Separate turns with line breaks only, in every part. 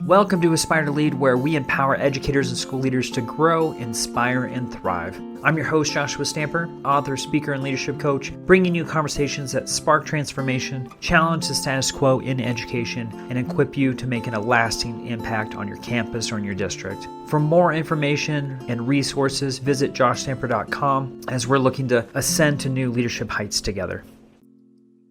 Welcome to Aspire to Lead, where we empower educators and school leaders to grow, inspire, and thrive. I'm your host, Joshua Stamper, author, speaker, and leadership coach, bringing you conversations that spark transformation, challenge the status quo in education, and equip you to make a lasting impact on your campus or in your district. For more information and resources, visit joshstamper.com as we're looking to ascend to new leadership heights together.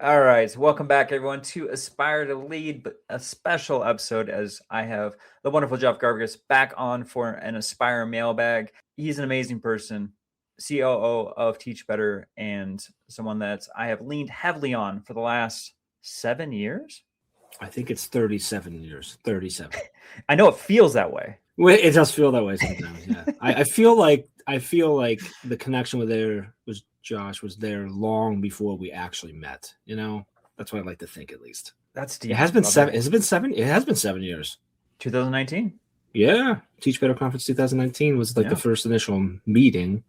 All right, welcome back, everyone, to Aspire to Lead, but a special episode as I have the wonderful Jeff Gargas back on for an Aspire Mailbag. He's an amazing person, COO of Teach Better, and someone that I have leaned heavily on for the last 7 years.
I think it's 37 years, 37.
I know it feels that way.
Well, it does feel that way sometimes, yeah. I feel like the connection with Josh was there long before we actually met. You know, that's what I like to think, at least. That's deep. It has been 7. Has it been 7? It has been 7 years.
2019.
Yeah, Teach Better Conference 2019 was the first initial meeting,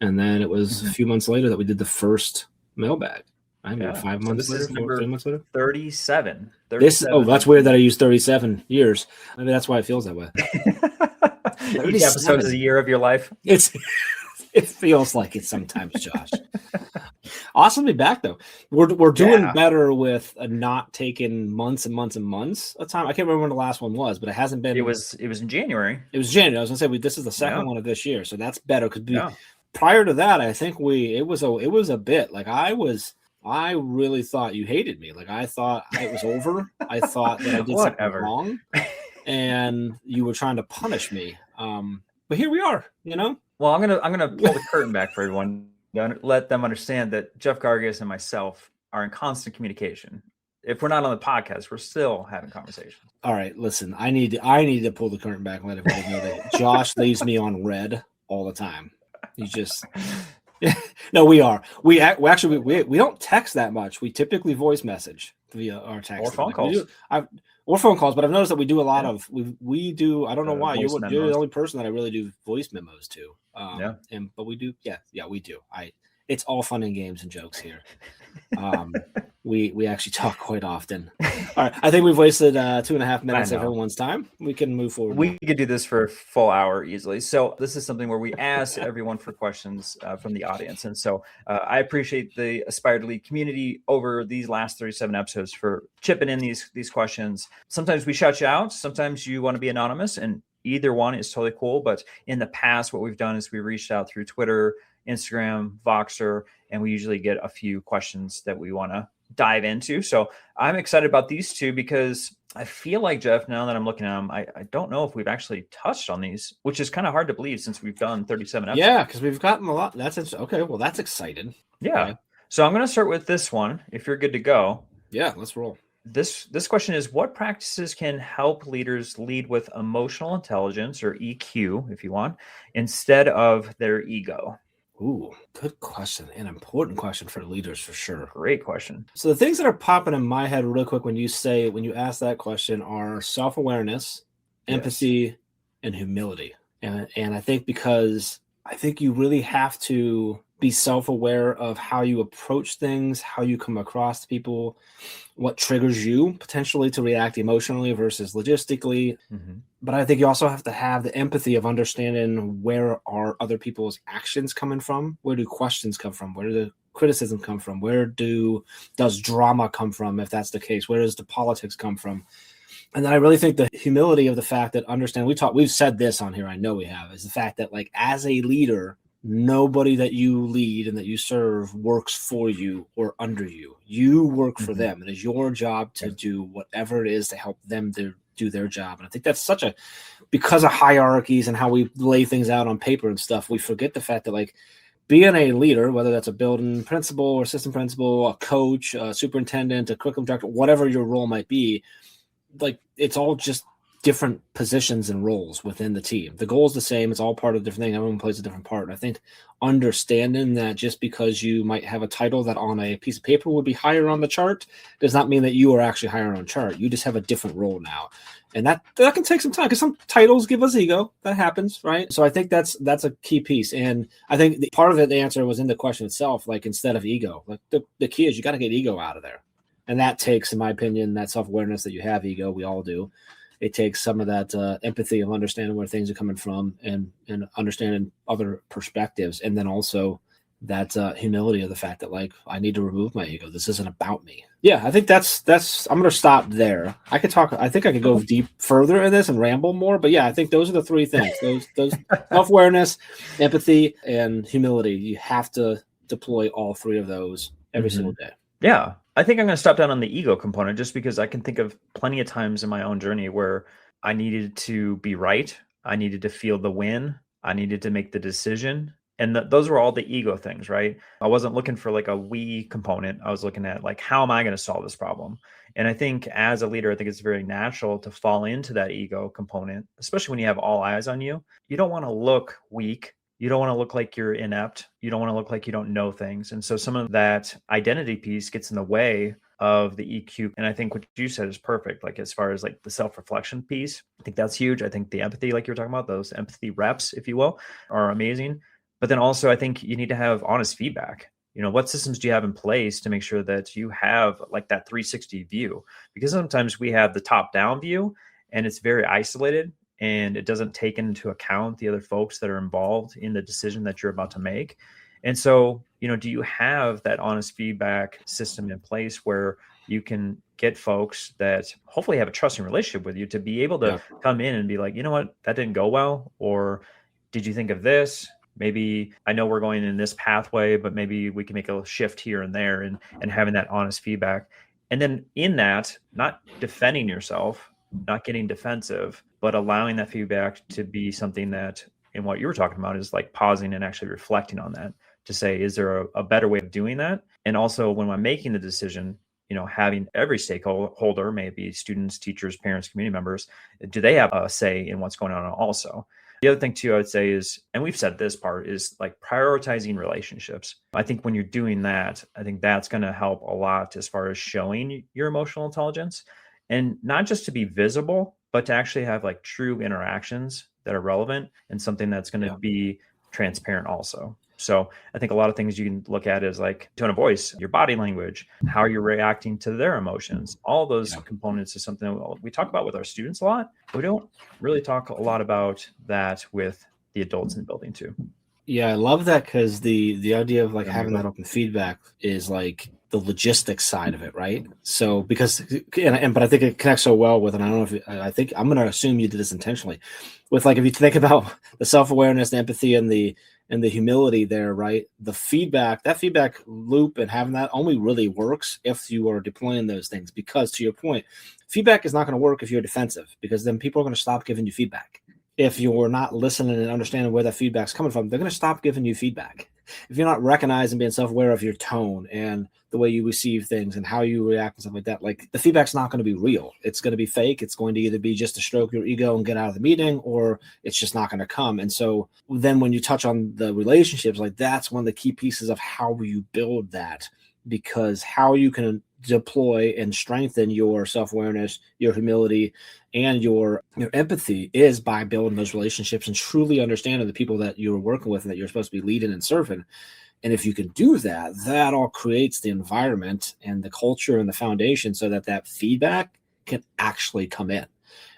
and then it was a few months later that we did the first mailbag. I mean, 5 months later, 3 months later.
37.
That's weird that I used 37 years. Maybe that's why it feels that way.
Each episode is a year of your life.
It feels like it sometimes, Josh. Awesome to be back, though. We're doing better with not taking months and months and months of time. I can't remember when the last one was, but it hasn't been.
It was in January.
It was January. I was gonna say this is the second one of this year, so that's better. Because prior to that, I think it was a bit like I really thought you hated me. Like I thought it was over. I thought that I did something wrong, and you were trying to punish me. But here we are, you know.
Well, I'm gonna pull the curtain back for everyone. Let them understand that Jeff Gargas and myself are in constant communication. If we're not on the podcast, we're still having conversations.
All right, listen. I need to pull the curtain back and let everybody know that Josh leaves me on red all the time. He's just. No, we are. We don't text that much. We typically voice message via our text
or phone calls.
Or phone calls, but I've noticed that we do a lot of we do. I don't know why you're the only person that I really do voice memos to. But we do. Yeah, we do. It's all fun and games and jokes here. We actually talk quite often. All right, I think we've wasted 2.5 minutes of everyone's time. We can move forward.
We could do this for a full hour easily. So this is something where we ask everyone for questions from the audience. And so I appreciate the Aspire to Lead community over these last 37 episodes for chipping in these questions. Sometimes we shout you out. Sometimes you want to be anonymous, and either one is totally cool. But in the past, what we've done is we reached out through Twitter, Instagram, Voxer, and we usually get a few questions that we want to dive into. So I'm excited about these two because I feel like, Jeff, now that I'm looking at them, I don't know if we've actually touched on these, which is kind of hard to believe since we've done 37 episodes.
Yeah, because we've gotten a lot. That's okay. Well, that's exciting.
Yeah. Okay. So I'm going to start with this one. If you're good to go.
Yeah, let's roll.
This question is, what practices can help leaders lead with emotional intelligence, or EQ, if you want, instead of their ego?
Ooh, good question. An important question for leaders, for sure.
Great question.
So the things that are popping in my head real quick when you ask that question are self-awareness, empathy, and humility. And I think because I think you really have to be self-aware of how you approach things, how you come across to people, what triggers you potentially to react emotionally versus logistically. Mm-hmm. But I think you also have to have the empathy of understanding where are other people's actions coming from? Where do questions come from? Where do the criticism come from? Where does drama come from, if that's the case? Where does the politics come from? And then I really think the humility of the fact that we've said this on here, I know we have, is the fact that, like, as a leader, nobody that you lead and that you serve works for you or under you. You work for them. It is your job to do whatever it is to help them do their job. And I think that's because of hierarchies and how we lay things out on paper and stuff, we forget the fact that, like, being a leader, whether that's a building principal or assistant principal, a coach, a superintendent, a curriculum director, whatever your role might be, like, it's all just different positions and roles within the team. The goal is the same. It's all part of a different thing. Everyone plays a different part. And I think understanding that just because you might have a title that on a piece of paper would be higher on the chart does not mean that you are actually higher on the chart. You just have a different role now. And that can take some time because some titles give us ego. That happens, right? So I think that's a key piece. And I think part of it, the answer was in the question itself, like, instead of ego. Like, the key is you got to get ego out of there. And that takes, in my opinion, that self-awareness that you have ego. We all do. it takes some of that empathy of understanding where things are coming from and understanding other perspectives. And then also that humility of the fact that, like, I need to remove my ego. This isn't about me. Yeah, I think that's I'm going to stop there. I think I could go deep further in this and ramble more, but yeah, I think those are the three things. Those self-awareness, empathy, and humility. You have to deploy all three of those every single day.
Yeah. I think I'm going to stop down on the ego component just because I can think of plenty of times in my own journey where I needed to be right. I needed to feel the win. I needed to make the decision. And those were all the ego things, right? I wasn't looking for like a we component. I was looking at like, how am I going to solve this problem? And I think as a leader, I think it's very natural to fall into that ego component, especially when you have all eyes on you. You don't want to look weak. You don't want to look like you're inept. You don't want to look like you don't know things. And so some of that identity piece gets in the way of the EQ. And I think what you said is perfect. Like as far as like the self-reflection piece, I think that's huge. I think the empathy, like you're talking about, those empathy reps, if you will, are amazing. But then also I think you need to have honest feedback. You know, what systems do you have in place to make sure that you have like that 360 view? Because sometimes we have the top-down view and it's very isolated and it doesn't take into account the other folks that are involved in the decision that you're about to make. And so, you know, do you have that honest feedback system in place where you can get folks that hopefully have a trusting relationship with you to be able to come in and be like, you know what, that didn't go well? Or did you think of this? Maybe I know we're going in this pathway, but maybe we can make a shift here and there, and having that honest feedback. And then in that, not defending yourself, not getting defensive, but allowing that feedback to be something that, in what you were talking about, is like pausing and actually reflecting on that to say, is there a better way of doing that? And also when I'm making the decision, you know, having every stakeholder, maybe students, teachers, parents, community members, do they have a say in what's going on also? The other thing too, I would say is, and we've said this part, is like prioritizing relationships. I think when you're doing that, I think that's going to help a lot as far as showing your emotional intelligence, and not just to be visible, but to actually have like true interactions that are relevant and something that's going to be transparent also. So I think a lot of things you can look at is like tone of voice, your body language, how you're reacting to their emotions. All those components is something that we talk about with our students a lot. But we don't really talk a lot about that with the adults in the building too.
Yeah, I love that, because the idea of like having that open feedback is like the logistics side of it, right? So because but I think it connects so well with, and I don't know if I think I'm going to assume you did this intentionally, with like if you think about the self-awareness, the empathy, and the humility there, right? The feedback, that feedback loop, and having that only really works if you are deploying those things. Because to your point, feedback is not going to work if you're defensive, because then people are going to stop giving you feedback. If you're not listening and understanding where that feedback's coming from, they're going to stop giving you feedback. If you're not recognizing, being self-aware of your tone and the way you receive things and how you react and stuff like that, like the feedback's not going to be real. It's going to be fake. It's going to either be just to stroke your ego and get out of the meeting, or it's just not going to come. And so then when you touch on the relationships, like that's one of the key pieces of how you build that, because how you can deploy and strengthen your self-awareness, your humility, and your empathy is by building those relationships and truly understanding the people that you're working with and that you're supposed to be leading and serving. And if you can do that, that all creates the environment and the culture and the foundation so that that feedback can actually come in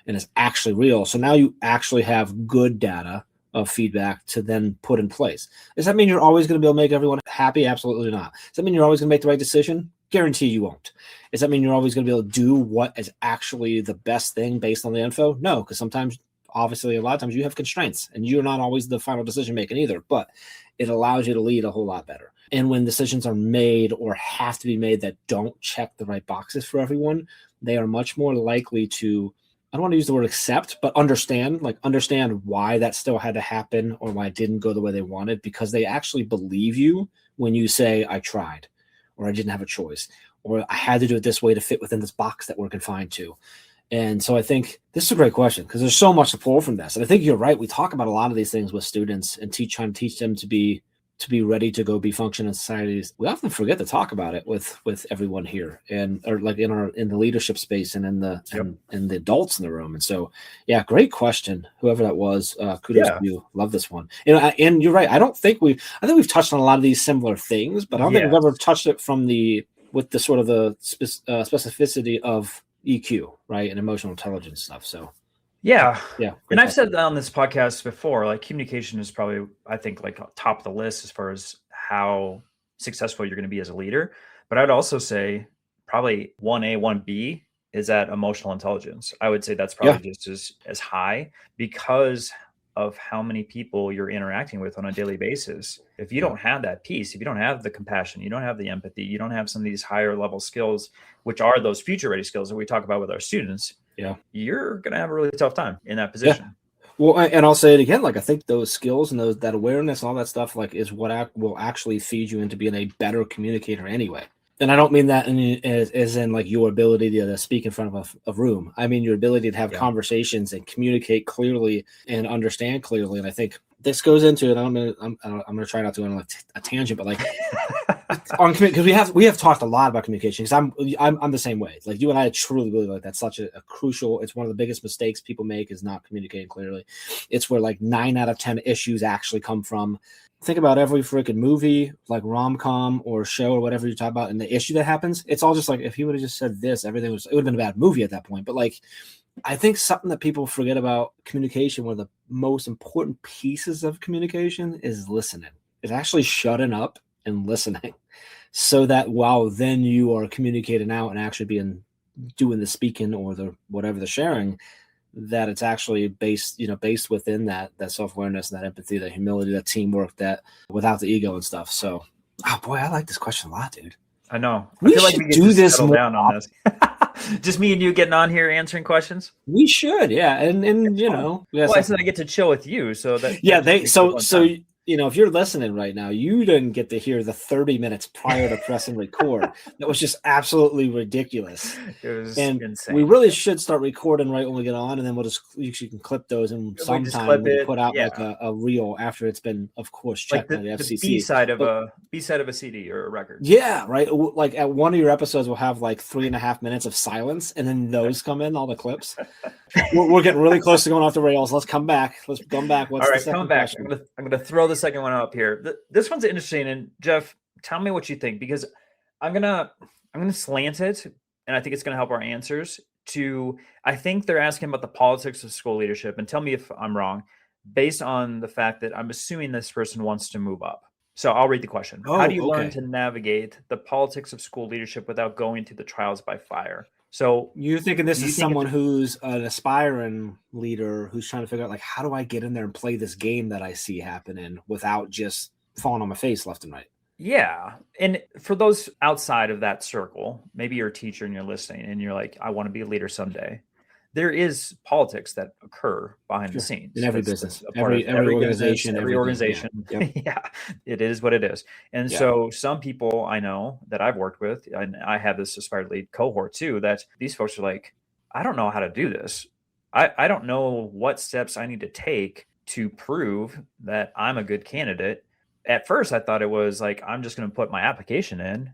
and is actually real. So now you actually have good data of feedback to then put in place. Does that mean you're always going to be able to make everyone happy? Absolutely not. Does that mean you're always going to make the right decision? Guarantee you won't. Does that mean you're always going to be able to do what is actually the best thing based on the info? No, because sometimes, obviously, a lot of times you have constraints and you're not always the final decision maker either, but it allows you to lead a whole lot better. And when decisions are made or have to be made that don't check the right boxes for everyone, they are much more likely to, I don't want to use the word accept, but understand why that still had to happen or why it didn't go the way they wanted, because they actually believe you when you say, I tried, or I didn't have a choice, or I had to do it this way to fit within this box that we're confined to. And so I think this is a great question, because there's so much to pull from this. And I think you're right. We talk about a lot of these things with students and trying to teach them to be ready to go be function in societies. We often forget to talk about it with everyone here, and or like in the leadership space and in the and the adults in the room. And so, yeah, great question. Whoever that was, kudos to you. Love this one. And you're right. I think we've touched on a lot of these similar things, but I don't think we've ever touched it with the sort of the specificity of EQ, right? And emotional intelligence stuff. So
yeah.
Yeah.
And I've said that on this podcast before, like communication is probably, I think, like top of the list as far as how successful you're going to be as a leader. But I'd also say probably 1A, 1B is at emotional intelligence. I would say that's probably just as high because of how many people you're interacting with on a daily basis. If you don't have that piece, if you don't have the compassion, you don't have the empathy, you don't have some of these higher level skills, which are those future ready skills that we talk about with our students, you're going to have a really tough time in that position.
Well, and I'll say it again, like I think those skills and that awareness and all that stuff, like, is what will actually feed you into being a better communicator anyway. And I don't mean that as in like your ability to speak in front of a room. I mean your ability to have conversations and communicate clearly and understand clearly. And I think this goes into it. I'm gonna try not to go on a tangent, but like because we have talked a lot about communication. Because I'm the same way. Like you and I truly believe like that's such a crucial. It's one of the biggest mistakes people make is not communicating clearly. It's where like 9 out of 10 issues actually come from. Think about every freaking movie, like rom-com or show or whatever you talk about, and the issue that happens. It's all just like if he would have just said this, it would have been a bad movie at that point. But like, I think something that people forget about communication, one of the most important pieces of communication is listening. It's actually shutting up and listening, so that while then you are communicating out and actually doing the speaking or the whatever the sharing, that it's actually based within that self-awareness and that empathy, that humility, that teamwork, that without the ego and stuff. So, oh boy, I like this question a lot, dude.
I know.
I feel like we do this more
down on this. Just me and you getting on here answering questions.
We should, yeah, and you know,
I said I get to chill with you, so that if you're listening right now, you didn't get to hear the 30 minutes prior to pressing record. That was just absolutely ridiculous. It was insane.
We really should start recording right when we get on, and then you can clip those, and sometime we'll put out like a reel after it's been, of course, checked by the FCC.
The B-side of a CD or a record.
Yeah, right. Like at one of your episodes, we'll have like 3.5 minutes of silence, and then those come in, all the clips. We're getting really close to going off the rails. Let's come back. What's all right, the second
coming back.
question?
I'm gonna throw the second one up here. This one's interesting, and Jeff, tell me what you think, because I'm gonna slant it, and I think it's gonna help our answers. I think they're asking about the politics of school leadership, and tell me if I'm wrong, based on the fact that I'm assuming this person wants to move up. So I'll read the question. How do you learn to navigate the politics of school leadership without going through the trials by fire? So
you're thinking this is someone who's an aspiring leader who's trying to figure out, like, how do I get in there and play this game that I see happening without just falling on my face left and right?
Yeah. And for those outside of that circle, maybe you're a teacher and you're listening and you're like, I want to be a leader someday. There is politics that occur behind the scenes.
In every business, every organization,
every organization.
Yeah. Yep.
Yeah, it is what it is. And so some people I know that I've worked with, and I have this Aspire Lead cohort too, that these folks are like, I don't know how to do this. I don't know what steps I need to take to prove that I'm a good candidate. At first, I thought it was like, I'm just going to put my application in.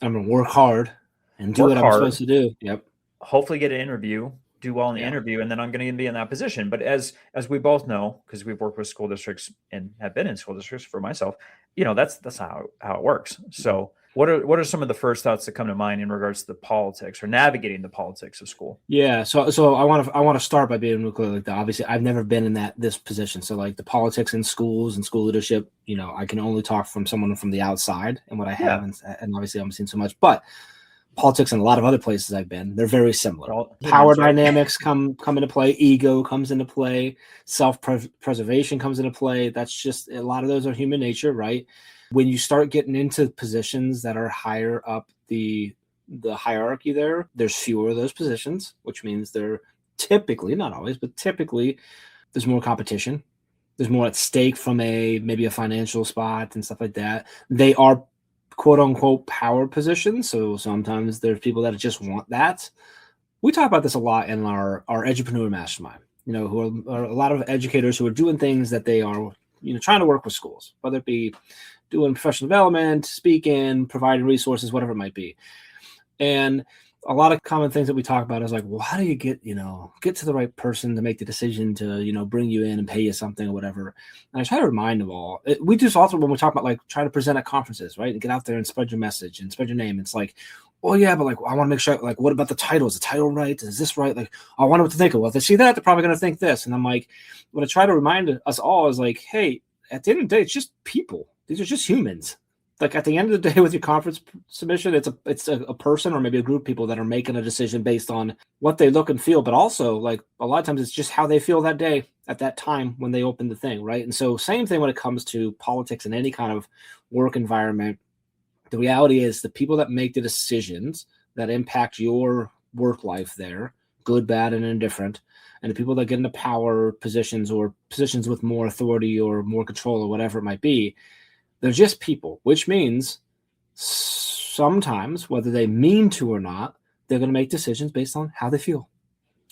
I'm going to work hard and do what I'm supposed to do. Yep. Hopefully
get an interview. Do well in the interview, and then I'm going to be in that position. But as we both know, because we've worked with school districts and have been in school districts for myself, that's how it works. So what are some of the first thoughts that come to mind in regards to the politics or navigating the politics of school?
Yeah. So I want to start by being real clear. Like, obviously I've never been in this position. So like the politics in schools and school leadership, I can only talk from someone from the outside and what I have. And obviously I'm seeing so much, but politics in a lot of other places I've been, they're very similar. Power dynamics come into play. Ego comes into play. Self-preservation comes into play. That's just, a lot of those are human nature, right? When you start getting into positions that are higher up the hierarchy there's fewer of those positions, which means they're typically, not always, but typically there's more competition. There's more at stake from maybe a financial spot and stuff like that. They are quote unquote power positions. So sometimes there's people that just want that. We talk about this a lot in our Edupreneur Mastermind, who are a lot of educators who are doing things that they are, trying to work with schools, whether it be doing professional development, speaking, providing resources, whatever it might be. And a lot of common things that we talk about is like, well, how do you get to the right person to make the decision to, bring you in and pay you something or whatever. And I try to remind them all. We just also, when we talk about like trying to present at conferences, right, and get out there and spread your message and spread your name, it's like well, yeah, but like, I want to make sure, like, what about the title? Is the title right? Is this right? Like, I want them to think, well, if they see that, they're probably going to think this. And I'm like, what I try to remind us all is like, hey, at the end of the day, it's just people. These are just humans. Like at the end of the day with your conference submission, it's a person or maybe a group of people that are making a decision based on what they look and feel, but also like a lot of times it's just how they feel that day at that time when they open the thing, right? And so same thing when it comes to politics and any kind of work environment. The reality is the people that make the decisions that impact your work life there, good, bad, and indifferent, and the people that get into power positions or positions with more authority or more control or whatever it might be, they're just people, which means sometimes, whether they mean to or not, they're going to make decisions based on how they feel,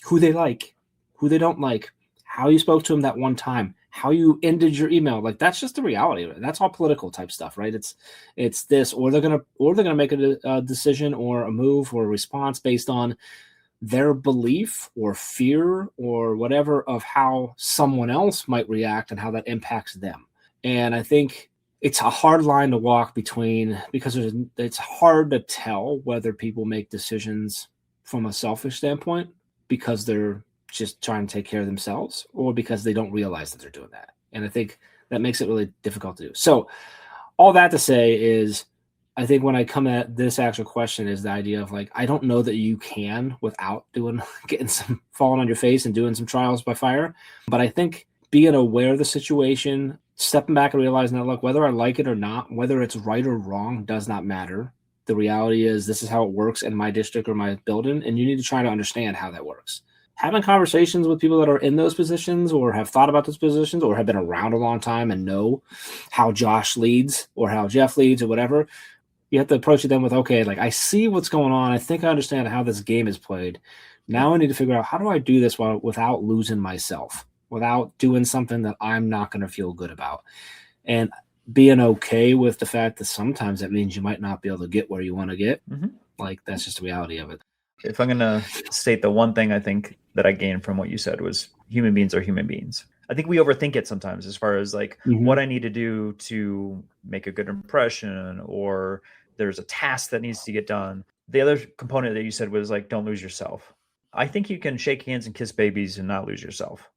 who they like, who they don't like, how you spoke to them that one time, how you ended your email. Like that's just the reality of it. That's all political type stuff, right? It's this, or they're gonna make a decision or a move or a response based on their belief or fear or whatever of how someone else might react and how that impacts them. And I think it's a hard line to walk between because it's hard to tell whether people make decisions from a selfish standpoint because they're just trying to take care of themselves or because they don't realize that they're doing that. And I think that makes it really difficult to do. So all that to say is I think when I come at this actual question is the idea of like, I don't know that you can without getting some falling on your face and doing some trials by fire. But I think being aware of the situation, stepping back and realizing that, look, whether I like it or not, whether it's right or wrong does not matter. The reality is this is how it works in my district or my building. And you need to try to understand how that works. Having conversations with people that are in those positions or have thought about those positions or have been around a long time and know how Josh leads or how Jeff leads or whatever, you have to approach them with, okay, like I see what's going on. I think I understand how this game is played. Now I need to figure out how do I do this without losing myself, without doing something that I'm not going to feel good about. And being okay with the fact that sometimes that means you might not be able to get where you want to get. Mm-hmm. Like that's just the reality of it.
If I'm going to state the one thing I think that I gained from what you said was human beings are human beings. I think we overthink it sometimes as far as like what I need to do to make a good impression or there's a task that needs to get done. The other component that you said was like, don't lose yourself. I think you can shake hands and kiss babies and not lose yourself.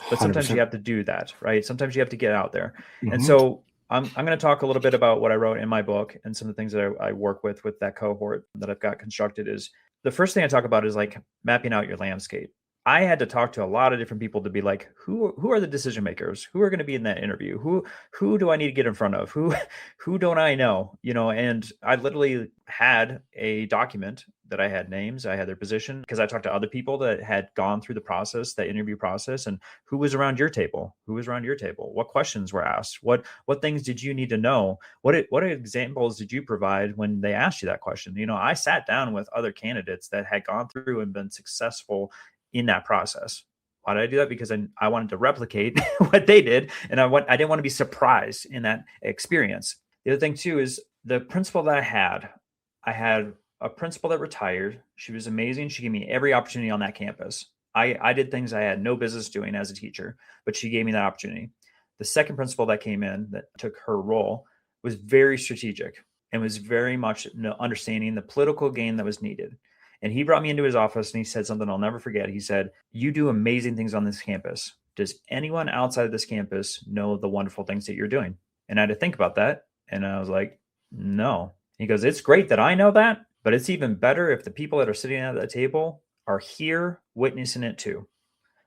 But sometimes 100%. You have to do that, right? Sometimes you have to get out there. And so I'm going to talk a little bit about what I wrote in my book and some of the things that I work with that cohort that I've got constructed is the first thing I talk about is like mapping out your landscape. I had to talk to a lot of different people to be like, who are the decision makers? Who are going to be in that interview? Who do I need to get in front of? Who don't I know? And I literally had a document that I had names, I had their position because I talked to other people that had gone through the process, that interview process, and who was around your table? Who was around your table? What questions were asked? What things did you need to know? What examples did you provide when they asked you that question? I sat down with other candidates that had gone through and been successful in that process. Why did I do that? Because I wanted to replicate what they did. And I didn't want to be surprised in that experience. The other thing too, is the principal that I had a principal that retired. She was amazing. She gave me every opportunity on that campus. I did things I had no business doing as a teacher, but she gave me that opportunity. The second principal that came in that took her role was very strategic and was very much understanding the political game that was needed. And he brought me into his office and he said something I'll never forget. He said, "You do amazing things on this campus. Does anyone outside of this campus know the wonderful things that you're doing?" And I had to think about that. And I was like, no. He goes, "It's great that I know that, but it's even better if the people that are sitting at the table are here witnessing it too.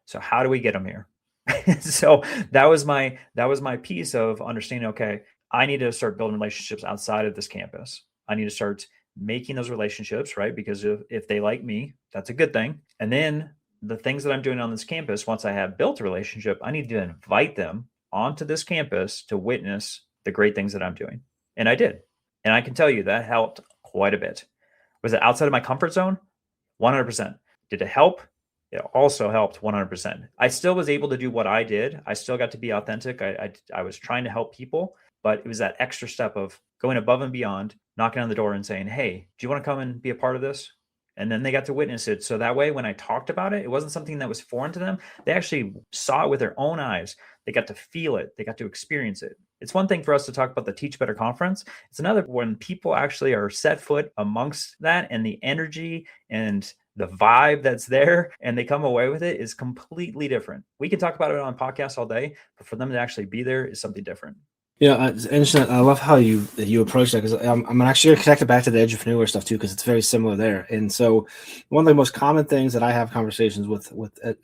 So how do we get them here?" So that was my piece of understanding, okay, I need to start building relationships outside of this campus. I need to start making those relationships, right? Because if they like me, that's a good thing. And then the things that I'm doing on this campus, once I have built a relationship, I need to invite them onto this campus to witness the great things that I'm doing. And I did. And I can tell you that helped quite a bit. Was it outside of my comfort zone? 100%. Did it help? It also helped 100%. I still was able to do what I did. I still got to be authentic. I was trying to help people, but it was that extra step of going above and beyond, knocking on the door and saying, "Hey, do you want to come and be a part of this?" And then they got to witness it. So that way, when I talked about it, it wasn't something that was foreign to them. They actually saw it with their own eyes. They got to feel it. They got to experience it. It's one thing for us to talk about the Teach Better conference. It's another when people actually are set foot amongst that, and the energy and the vibe that's there and they come away with it is completely different. We can talk about it on podcasts all day, but for them to actually be there is something different.
Yeah, it's interesting. I love how you approach that, because I'm actually connected back to the edupreneur stuff too, because it's very similar there. And so one of the most common things that I have conversations with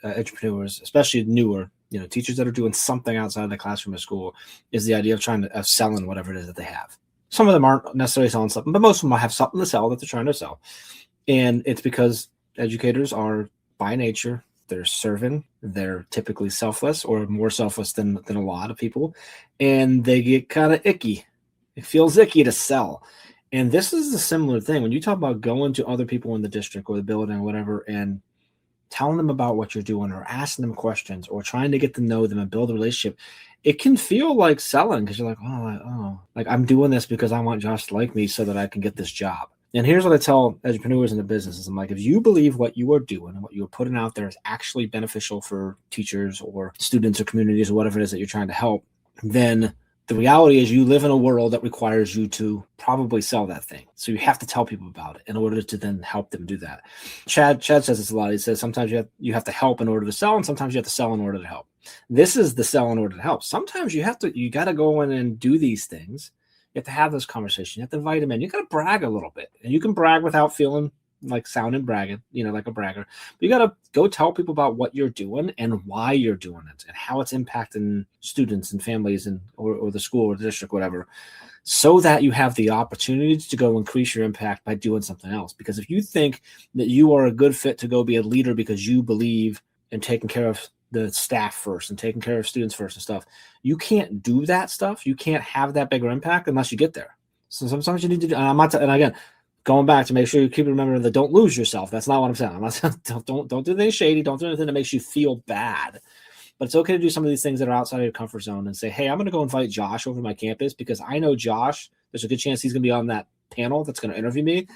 edupreneurs, especially newer, teachers that are doing something outside the classroom or school, is the idea of trying to selling whatever it is that they have. Some of them aren't necessarily selling something, but most of them have something to sell that they're trying to sell. And it's because educators are by nature, they're serving, they're typically selfless, or more selfless than a lot of people, and they get kind of icky. It feels icky to sell. And this is a similar thing. When you talk about going to other people in the district or the building or whatever and telling them about what you're doing, or asking them questions, or trying to get to know them and build a relationship, it can feel like selling, because you're like, I'm doing this because I want Josh to like me so that I can get this job. And here's what I tell entrepreneurs in the businesses. I'm like, if you believe what you are doing and what you are putting out there is actually beneficial for teachers or students or communities or whatever it is that you're trying to help, then the reality is you live in a world that requires you to probably sell that thing. So you have to tell people about it in order to then help them do that. Chad says this a lot. He says sometimes you have to help in order to sell, and sometimes you have to sell in order to help. This is the sell in order to help. Sometimes you got to go in and do these things. You have to have this conversation. You have to invite them in. You got to brag a little bit, and you can brag without feeling like sounding bragging, like a bragger. But you got to go tell people about what you're doing and why you're doing it and how it's impacting students and families and or the school or the district, whatever, so that you have the opportunity to go increase your impact by doing something else. Because if you think that you are a good fit to go be a leader because you believe in taking care of the staff first and taking care of students first and stuff, you can't do that stuff. You can't have that bigger impact unless you get there. So sometimes you need to do, and I'm not, and again, going back to make sure you keep remembering that don't lose yourself. That's not what I'm saying. I'm not saying don't do anything shady. Don't do anything that makes you feel bad. But it's okay to do some of these things that are outside of your comfort zone and say, hey, I'm going to go invite Josh over to my campus because I know Josh, there's a good chance he's going to be on that panel that's going to interview me.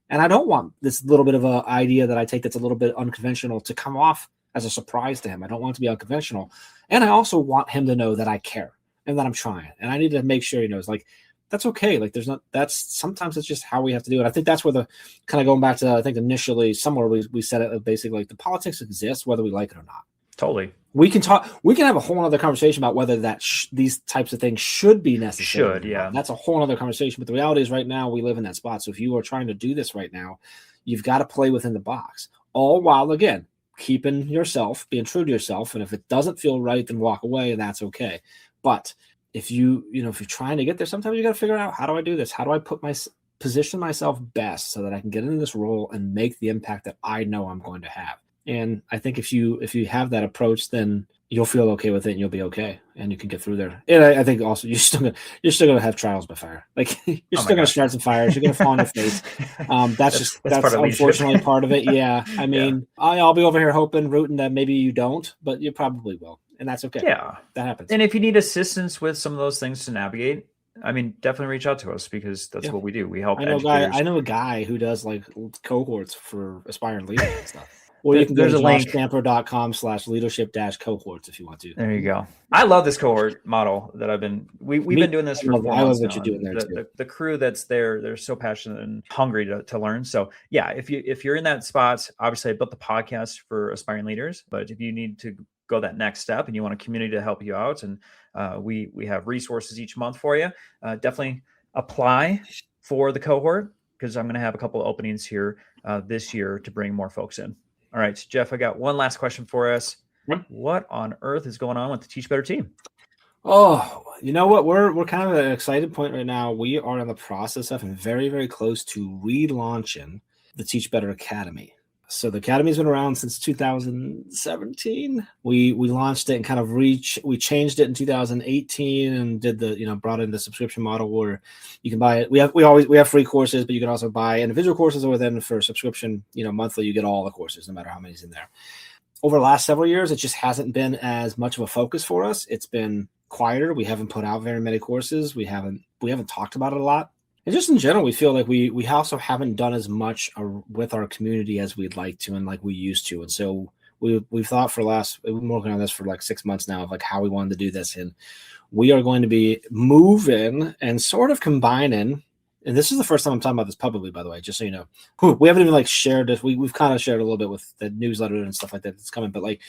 And I don't want this little bit of an idea that I take that's a little bit unconventional to come off as a surprise to him. I don't want it to be unconventional. And I also want him to know that I care and that I'm trying. And I need to make sure he knows, like, that's okay. Like sometimes it's just how we have to do it. I think that's where the kind of going back to, I think initially somewhere we said it basically like the politics exists, whether we like it or not.
Totally.
We can have a whole other conversation about whether that these types of things should be necessary.
Yeah.
That's a whole other conversation. But the reality is right now we live in that spot. So if you are trying to do this right now, you've got to play within the box, all while, again, keeping yourself, being true to yourself. And if it doesn't feel right, then walk away, and that's okay. But if if you're trying to get there, sometimes you got to figure out, how do I do this? How do I position myself best so that I can get into this role and make the impact that I know I'm going to have? And I think if you have that approach, then you'll feel okay with it and you'll be okay and you can get through there. And I think also you're still gonna have trials by fire. Like you're still gonna start some fires. You're gonna fall on your face. That's unfortunately part of it. Yeah. I mean, I'll be over here rooting that maybe you don't, but you probably will. And that's okay.
Yeah.
That happens.
And if you need assistance with some of those things to navigate, I mean, definitely reach out to us because that's what we do. We help educators.
I know a guy who does like cohorts for aspiring leaders and stuff. Or you can
There's
go to
a link.
joshstamper.com/leadership-cohorts if you want to.
There you go. I love this cohort model that we've been doing this for 4 months. I love
what you're doing there too.
The crew that's there, they're so passionate and hungry to learn. So yeah, if you're in that spot, obviously I built the podcast for aspiring leaders, but if you need to go that next step and you want a community to help you out, and we have resources each month for you, definitely apply for the cohort, because I'm going to have a couple of openings here this year to bring more folks in. All right, Jeff, I got one last question for us. What on earth is going on with the Teach Better team?
Oh, you know what? We're kind of at an excited point right now. We are in the process of and very, very close to relaunching the Teach Better Academy. So the Academy's been around since 2017. We launched it and kind of we changed it in 2018 and did brought in the subscription model where you can buy it. We have free courses, but you can also buy individual courses, or then for subscription, monthly, you get all the courses, no matter how many's in there. Over the last several years, it just hasn't been as much of a focus for us. It's been quieter. We haven't put out very many courses. We haven't talked about it a lot. And just in general, we feel like we also haven't done as much with our community as we'd like to and like we used to. And so we've thought we've been working on this for like 6 months now of like how we wanted to do this. And we are going to be moving and sort of combining. And this is the first time I'm talking about this publicly, by the way, just so you know. We haven't even like shared this. We've kind of shared a little bit with the newsletter and stuff like that that's coming, but like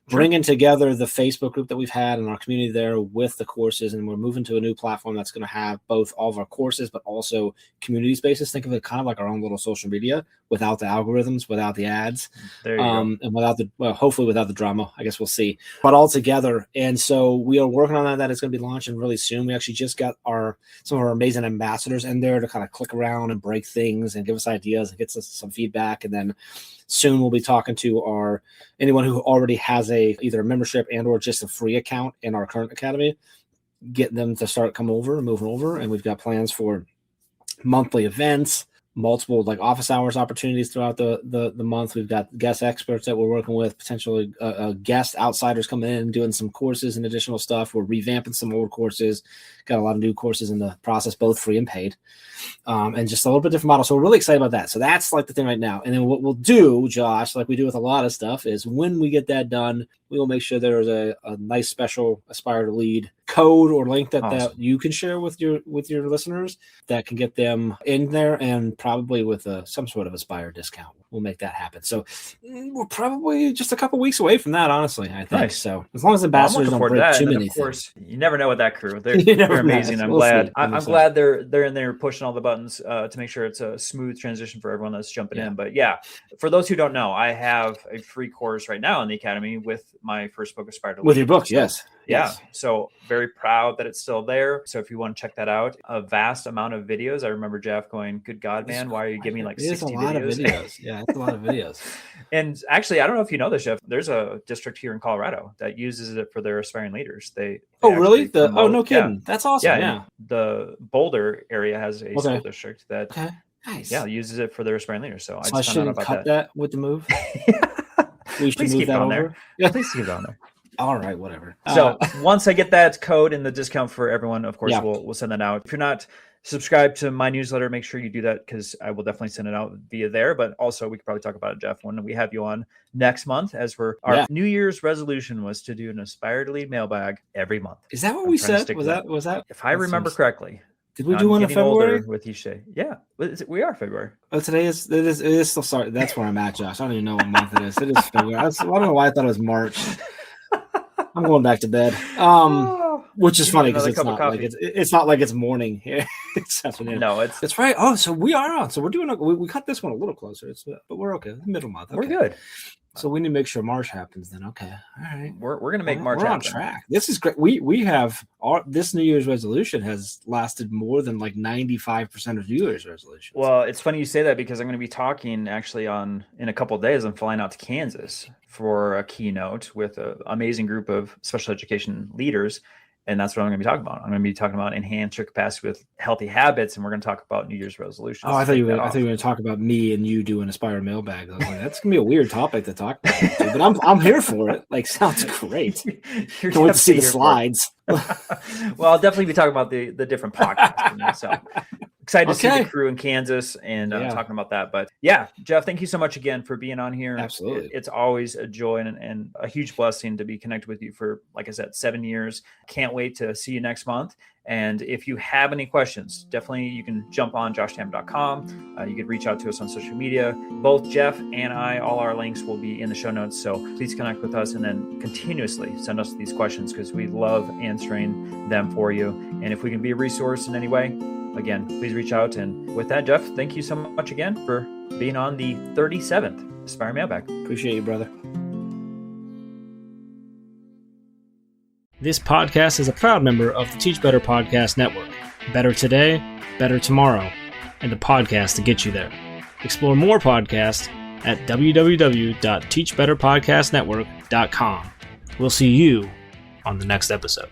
bringing together the Facebook group that we've had and our community there with the courses. And we're moving to a new platform that's going to have both all of our courses, but also community spaces. Think of it kind of like our own little social media without the algorithms, without the ads,
there you go.
And without hopefully without the drama, I guess we'll see, but all together. And so we are working on that. That is going to be launching really soon. We actually just got some of our amazing ambassadors in there to kind of click around and break things and give us ideas and get us some feedback. And then soon we'll be talking to anyone who already has either a membership and or just a free account in our current academy, get them to start moving over. And we've got plans for monthly events, multiple like office hours opportunities throughout the month. We've got guest experts that we're working with, potentially guest outsiders coming in and doing some courses and additional stuff. We're revamping some old courses, got a lot of new courses in the process, both free and paid, and just a little bit different model. So we're really excited about that. So that's like the thing right now. And then what we'll do, Josh, like we do with a lot of stuff, is when we get that done, we will make sure there's a nice special Aspire to Lead code or link that you can share with your listeners that can get them in there, and probably with some sort of Aspire discount. We'll make that happen. So we're probably just a couple weeks away from that, honestly, I think.
Nice.
So as long as the ambassadors don't break too many
things. Of course,
things.
you never know with that crew. They're amazing. I'm glad. I'm glad they're in there pushing all the buttons to make sure it's a smooth transition for everyone that's jumping in. But yeah, for those who don't know, I have a free course right now in the Academy with my first book, Aspire to Lead.
With your book, yes.
Yeah.
Yes.
So very proud that it's still there. So if you want to check that out, a vast amount of videos. I remember Jeff going, good God, man, why are you giving me like 60 videos?
It's a lot of videos. Yeah, it's a lot of videos.
And actually, I don't know if you know this, Jeff, there's a district here in Colorado that uses it for their aspiring leaders. They
really? No kidding.
Yeah.
That's awesome. Yeah.
The Boulder area has a school district that
nice.
uses it for their aspiring leaders. So
I shouldn't cut that with the move. We should
Please
move
keep
that
it on
over.
there. Yeah, please keep it on there.
All right, whatever.
So once I get that code and the discount for everyone, of course, we'll send that out. If you're not subscribed to my newsletter, make sure you do that, because I will definitely send it out via there. But also, we could probably talk about it, Jeff, when we have you on next month, as our New Year's resolution was to do an Aspire to Lead mailbag every month.
Is that what we said? Was that?
If I remember correctly.
Did we do one in February?
With each day. Yeah, we are February.
Oh, it is still sorry. That's where I'm at, Josh. I don't even know what month it is. It is February. I don't know why I thought it was March. I'm going back to bed. Which is funny because it's not like it's morning here. It's afternoon.
No, it's
right. Oh, so we are on. So we're doing. We cut this one a little closer. But we're okay. Middle month. Okay.
We're good.
So we need to make sure March happens then. Okay. All right.
We're gonna make March
happen.
We're
on track. This is great. We have this New Year's resolution has lasted more than like 95% of New Year's resolutions.
Well, it's funny you say that, because I'm going to be talking actually in a couple of days. I'm flying out to Kansas for a keynote with an amazing group of special education leaders. And that's what I'm going to be talking about. I'm going to be talking about enhance your capacity with healthy habits, and we're going to talk about New Year's resolutions.
Oh, I thought you were going to talk about me and you doing Aspire Mailbag. I was like, that's going to be a weird topic to talk about, but I'm here for it. Like, sounds great. Can't wait to see the slides.
Well, I'll definitely be talking about the different podcasts. So excited to see the crew in Kansas and talking about that. But yeah, Jeff, thank you so much again for being on here.
Absolutely.
It's always a joy and a huge blessing to be connected with you for, like I said, 7 years. Can't wait to see you next month. And if you have any questions, definitely you can jump on joshtam.com. You can reach out to us on social media. Both Jeff and I, all our links will be in the show notes. So please connect with us and then continuously send us these questions, because we love answering them for you. And if we can be a resource in any way, again, please reach out. And with that, Jeff, thank you so much again for being on the 37th Aspire Mailbag.
Appreciate you, brother.
This podcast is a proud member of the Teach Better Podcast Network. Better today, better tomorrow, and the podcast to get you there. Explore more podcasts at www.teachbetterpodcastnetwork.com. We'll see you on the next episode.